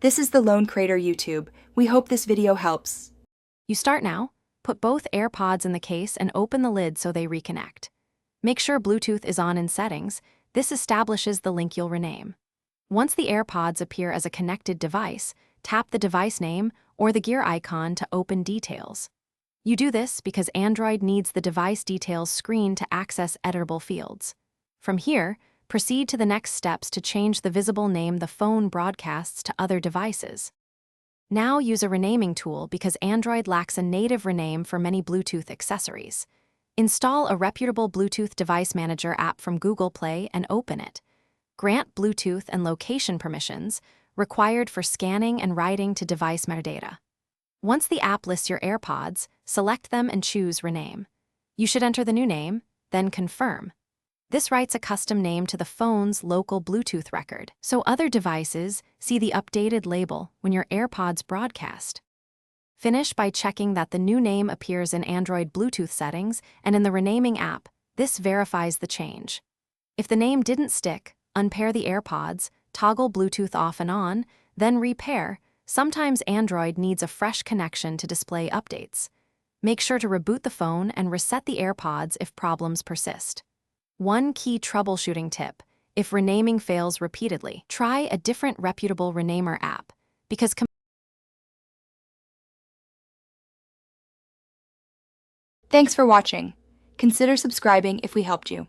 This is the Lone Crater YouTube. We hope this video helps. You start now, put both AirPods in the case and open the lid so they reconnect. Make sure Bluetooth is on in settings. This establishes the link you'll rename. Once the AirPods appear as a connected device, tap the device name or the gear icon to open details. You do this because Android needs the device details screen to access editable fields. From here, proceed to the next steps to change the visible name the phone broadcasts to other devices. Now use a renaming tool because Android lacks a native rename for many Bluetooth accessories. Install a reputable Bluetooth device manager app from Google Play and open it. Grant Bluetooth and location permissions, required for scanning and writing to device metadata. Once the app lists your AirPods, select them and choose Rename. You should enter the new name, then Confirm. This writes a custom name to the phone's local Bluetooth record, so other devices see the updated label when your AirPods broadcast. Finish by checking that the new name appears in Android Bluetooth settings and in the renaming app. This verifies the change. If the name didn't stick, unpair the AirPods, toggle Bluetooth off and on, then repair. Sometimes Android needs a fresh connection to display updates. Make sure to reboot the phone and reset the AirPods if problems persist. One key troubleshooting tip: if renaming fails repeatedly, try a different reputable renamer app, because Thanks for watching. Consider subscribing if we helped you.